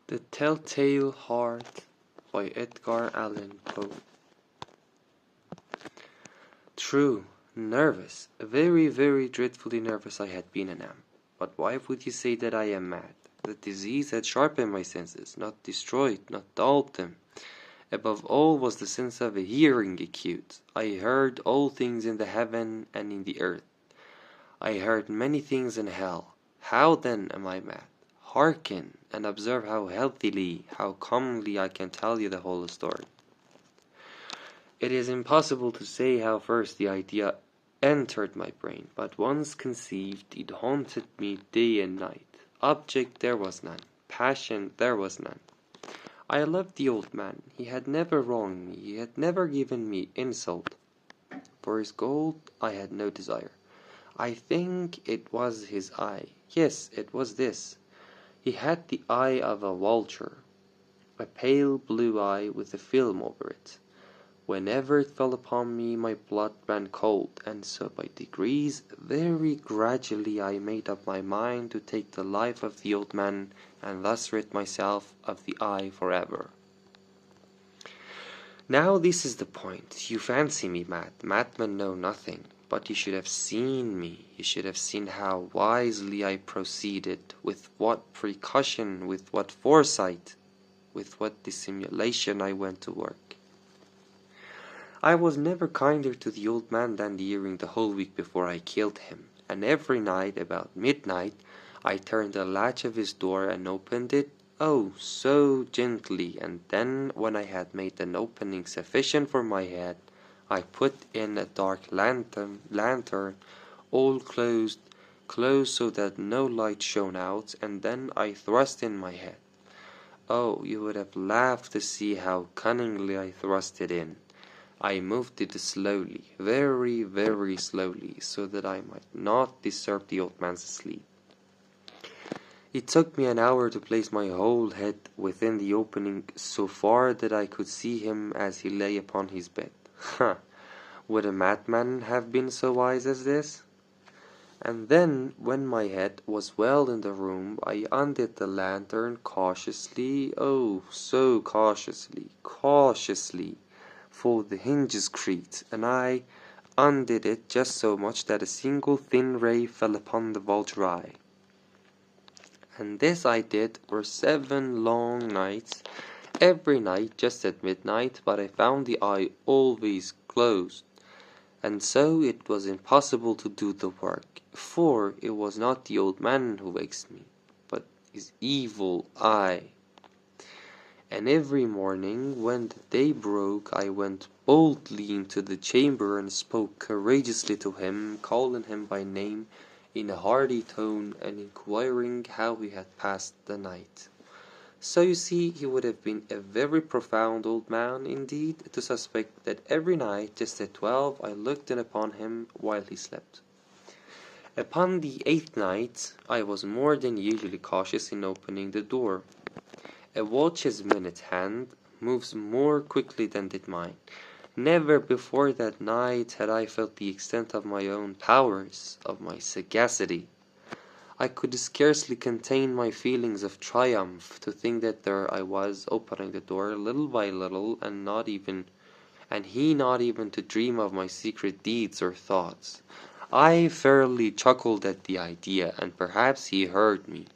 The Telltale Heart by Edgar Allan Poe. True, nervous, very, very dreadfully nervous I had been and am. But why would you say that I am mad? The disease had sharpened my senses, not destroyed, not dulled them. Above all was the sense of hearing acute. I heard all things in the heaven and in the earth. I heard many things in hell. How then am I mad? Hearken, and observe how healthily, how calmly I can tell you the whole story. It is impossible to say how first the idea entered my brain, but once conceived, it haunted me day and night. Object there was none, passion there was none. I loved the old man. He had never wronged me, he had never given me insult. For his gold I had no desire. I think it was his eye. Yes, it was this. He had the eye of a vulture, a pale blue eye with a film over it. Whenever it fell upon me, my blood ran cold, and so by degrees, very gradually, I made up my mind to take the life of the old man, and thus rid myself of the eye forever. Now this is the point. You fancy me mad. Madmen know nothing. But you should have seen me. You should have seen how wisely I proceeded, with what precaution, with what foresight, with what dissimulation I went to work. I was never kinder to the old man than during the whole week before I killed him, and every night about midnight I turned the latch of his door and opened it, oh, so gently, and then, when I had made an opening sufficient for my head, I put in a dark lantern, all closed so that no light shone out, and then I thrust in my head. Oh, you would have laughed to see how cunningly I thrust it in. I moved it slowly, very, very slowly, so that I might not disturb the old man's sleep. It took me an hour to place my whole head within the opening so far that I could see him as he lay upon his bed. Ha! Would a madman have been so wise as this? And then, when my head was well in the room, I undid the lantern cautiously, oh, so cautiously, for the hinges creaked, and I undid it just so much that a single thin ray fell upon the vulture eye. And this I did for 7 long nights, every night just at midnight, but I found the eye always closed, and so it was impossible to do the work, for it was not the old man who vexed me, but his evil eye. And every morning, when the day broke, I went boldly into the chamber and spoke courageously to him, calling him by name in a hearty tone, and inquiring how he had passed the night. So you see, he would have been a very profound old man indeed to suspect that every night, just at 12, I looked in upon him while he slept. Upon the 8th night, I was more than usually cautious in opening the door. A watch's minute hand moves more quickly than did mine. Never before that night had I felt the extent of my own powers, of my sagacity. I could scarcely contain my feelings of triumph to think that there I was, opening the door little by little, and he not even to dream of my secret deeds or thoughts. I fairly chuckled at the idea, and perhaps he heard me,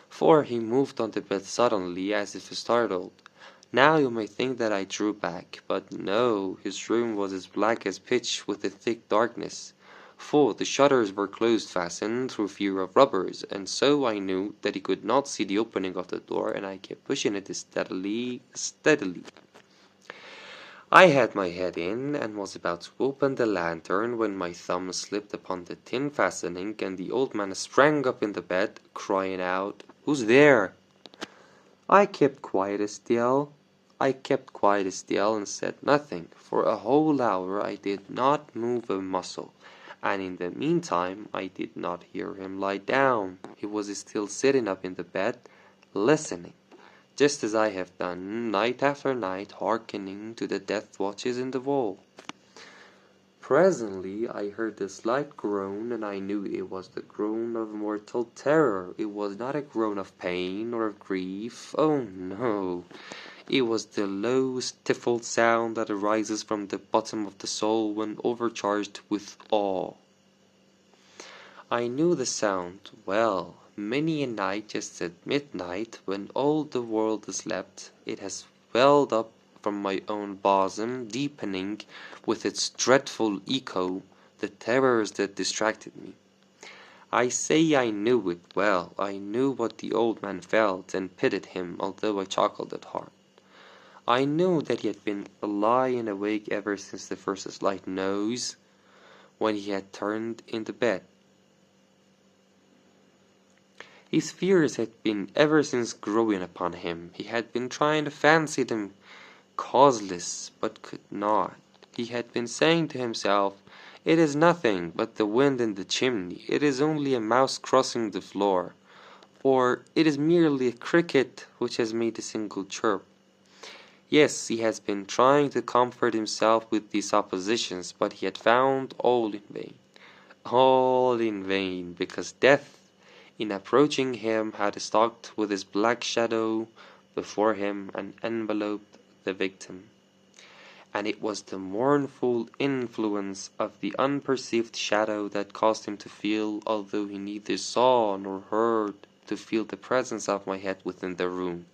for he moved on the bed suddenly, as if startled. Now you may think that I drew back, but no, his room was as black as pitch with a thick darkness, for the shutters were closed fastened through fear of robbers, and so I knew that he could not see the opening of the door, and I kept pushing it steadily. I had my head in, and was about to open the lantern, when my thumb slipped upon the tin fastening, and the old man sprang up in the bed, crying out, "Who's there?" I kept quite still, and said nothing. For a whole hour I did not move a muscle, and in the meantime I did not hear him lie down. He was still sitting up in the bed, listening, just as I have done night after night, hearkening to the death watches in the wall. Presently I heard a slight groan, and I knew it was the groan of mortal terror. It was not a groan of pain or of grief. Oh no! It was the low, stifled sound that arises from the bottom of the soul when overcharged with awe. I knew the sound well. Many a night just at midnight, when all the world is slept, it has welled up from my own bosom, deepening with its dreadful echo the terrors that distracted me. I say I knew it well. I knew what the old man felt, and pitied him, although I chuckled at heart. I knew that he had been lying awake ever since the first slight noise, when he had turned in the bed. His fears had been ever since growing upon him. He had been trying to fancy them causeless, but could not. He had been saying to himself, "It is nothing but the wind in the chimney. It is only a mouse crossing the floor," or "It is merely a cricket which has made a single chirp." Yes, he has been trying to comfort himself with these suppositions, but he had found all in vain. All in vain, because death, in approaching him, had stalked with his black shadow before him and enveloped the victim. And it was the mournful influence of the unperceived shadow that caused him to feel, although he neither saw nor heard, to feel the presence of my head within the room.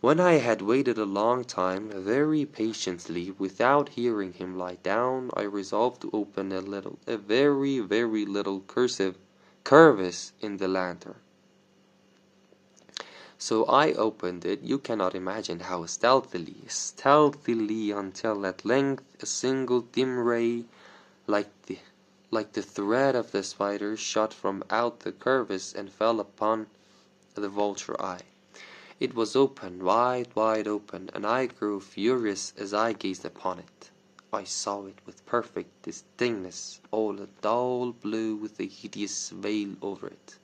When I had waited a long time, very patiently, without hearing him lie down, I resolved to open a very, very little crevice in the lantern. So I opened it, you cannot imagine how stealthily, until at length a single dim ray, like the thread of the spider, shot from out the crevice and fell upon the vulture eye. It was open, wide open, and I grew furious as I gazed upon it. I saw it with perfect distinctness, all a dull blue with a hideous veil over it.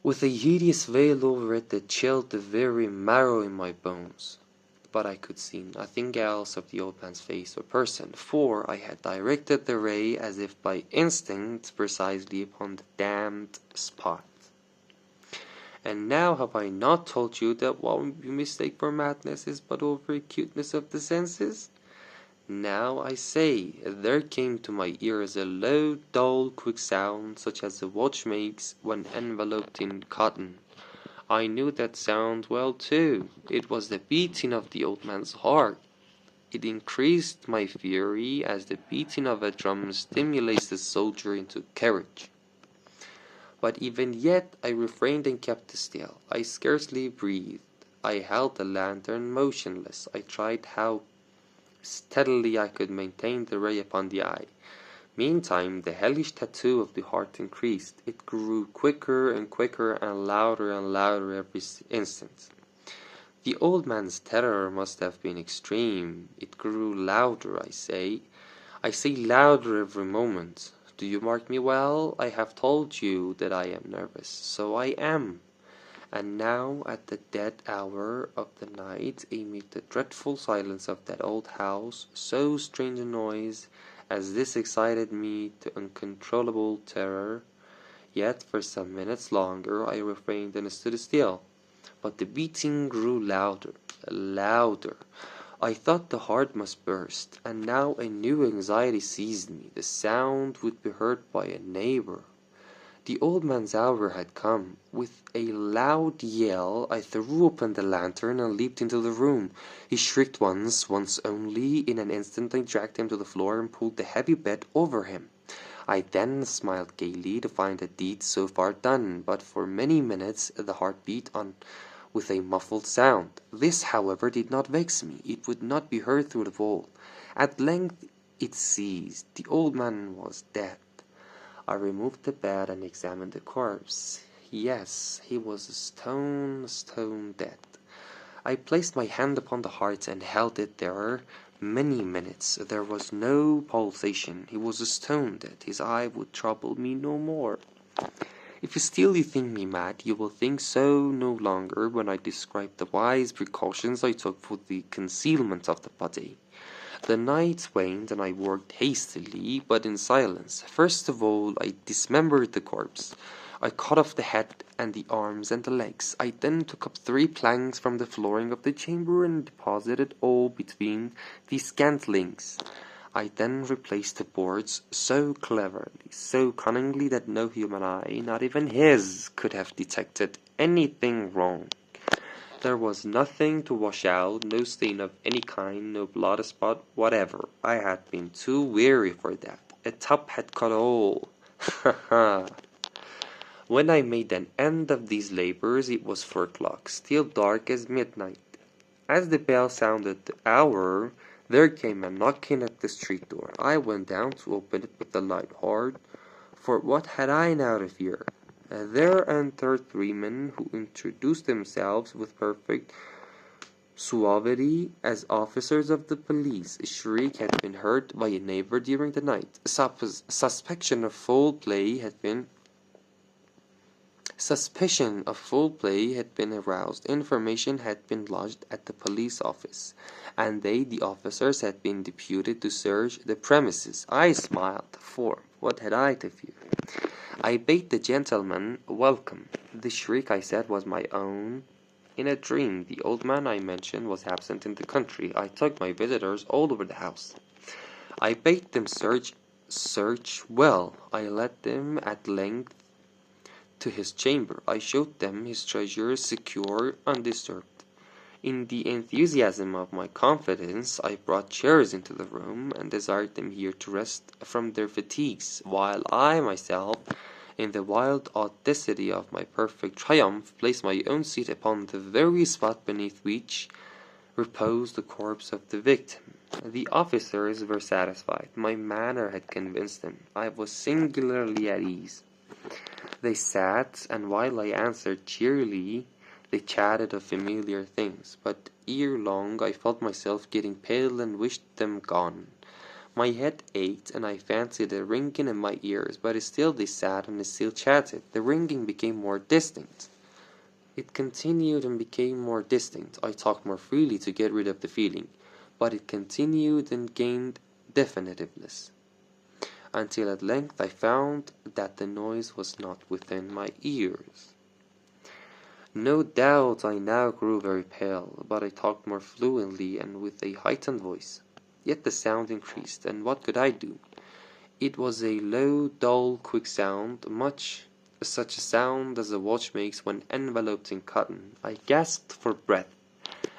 With a hideous veil over it that chilled the very marrow in my bones. But I could see nothing else of the old man's face or person, for I had directed the ray as if by instinct precisely upon the damned spot. And now have I not told you that what you mistake for madness is but over acuteness of the senses? Now I say, there came to my ears a low, dull, quick sound, such as a watch makes when enveloped in cotton. I knew that sound well too. It was the beating of the old man's heart. It increased my fury as the beating of a drum stimulates the soldier into courage. But even yet I refrained and kept still. I scarcely breathed. I held the lantern motionless. I tried how steadily I could maintain the ray upon the eye. Meantime, the hellish tattoo of the heart increased. It grew quicker and quicker and louder every instant. The old man's terror must have been extreme. It grew louder, I say. I say louder every moment. Do you mark me well? I have told you that I am nervous. So I am. And now, at the dead hour of the night, amid the dreadful silence of that old house, so strange a noise as this excited me to uncontrollable terror. Yet for some minutes longer I refrained and stood still. But the beating grew louder. I thought the heart must burst, and now a new anxiety seized me. The sound would be heard by a neighbor. The old man's hour had come. With a loud yell, I threw open the lantern and leaped into the room. He shrieked once only. In an instant I dragged him to the floor and pulled the heavy bed over him. I then smiled gaily to find the deed so far done, but for many minutes the heart beat on with a muffled sound. This, however, did not vex me. It would not be heard through the wall. At length it ceased. The old man was dead. I removed the bed and examined the corpse. Yes, he was stone dead. I placed my hand upon the heart and held it there many minutes. There was no pulsation. He was stone dead. His eye would trouble me no more. If still you think me mad, you will think so no longer when I describe the wise precautions I took for the concealment of the body. The night waned, and I worked hastily, but in silence. First of all, I dismembered the corpse. I cut off the head and the arms and the legs. I then took up 3 planks from the flooring of the chamber and deposited all between the scantlings. I then replaced the boards so cleverly, so cunningly that no human eye, not even his, could have detected anything wrong. There was nothing to wash out, no stain of any kind, no blood spot whatever. I had been too weary for that. A top had cut all. Ha ha! When I made an end of these labors, it was 4 o'clock, still dark as midnight. As the bell sounded the hour, there came a knocking at the street door. I went down to open it with the light hard, for what had I now to fear? There entered 3 men who introduced themselves with perfect suavity as officers of the police. A shriek had been heard by a neighbor during the night. Suspicion of foul play had been aroused. Information had been lodged at the police office, and they, the officers, had been deputed to search the premises. I smiled, for what had I to fear? I bade the gentleman welcome. The shriek, I said, was my own. In a dream, the old man I mentioned was absent in the country. I took my visitors all over the house. I bade them search well. I led them at length to his chamber. I showed them his treasures secure, undisturbed. In the enthusiasm of my confidence, I brought chairs into the room, and desired them here to rest from their fatigues, while I myself, in the wild audacity of my perfect triumph, placed my own seat upon the very spot beneath which reposed the corpse of the victim. The officers were satisfied. My manner had convinced them. I was singularly at ease. They sat, and while I answered cheerily, they chatted of familiar things, but ere long I felt myself getting pale and wished them gone. My head ached, and I fancied a ringing in my ears, but still they sat and still chatted. The ringing became more distinct. It continued and became more distinct. I talked more freely to get rid of the feeling, but it continued and gained definitiveness, until at length I found that the noise was not within my ears. No doubt I now grew very pale, but I talked more fluently and with a heightened voice. Yet the sound increased, and what could I do? It was a low, dull, quick sound, much such a sound as a watch makes when enveloped in cotton. I gasped for breath,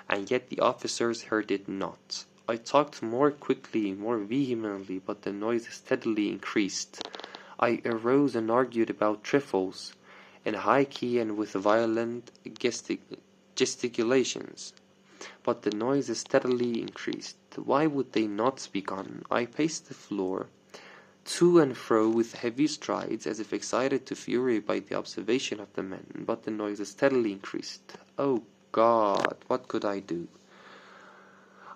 and yet the officers heard it not. I talked more quickly, more vehemently, but the noise steadily increased. I arose and argued about trifles, in a high key and with violent gesticulations, but the noise steadily increased. Why would they not be gone? I paced the floor to and fro with heavy strides, as if excited to fury by the observation of the men, but the noise steadily increased. Oh God, what could I do?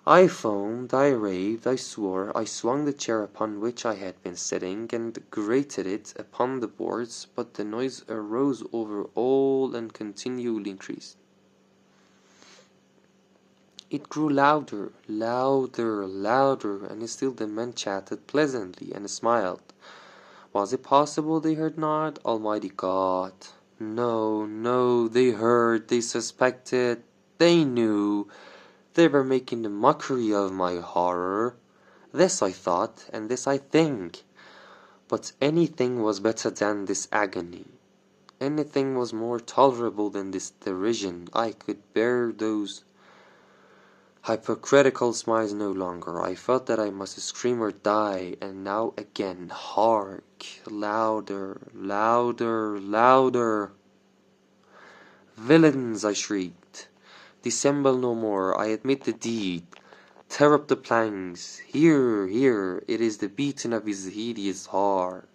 I foamed, I raved, I swore, I swung the chair upon which I had been sitting, and grated it upon the boards, but the noise arose over all and continually increased. It grew louder, louder, louder, and still the men chatted pleasantly and smiled. Was it possible they heard not? Almighty God! No, no, they heard, they suspected, they knew. They were making a mockery of my horror. This I thought, and this I think. But anything was better than this agony. Anything was more tolerable than this derision. I could bear those hypocritical smiles no longer. I felt that I must scream or die, and now again, hark! Louder, louder, louder! Villains! I shrieked. Dissemble no more. I admit the deed. Tear up the planks. Here, here, it is the beating of his hideous heart.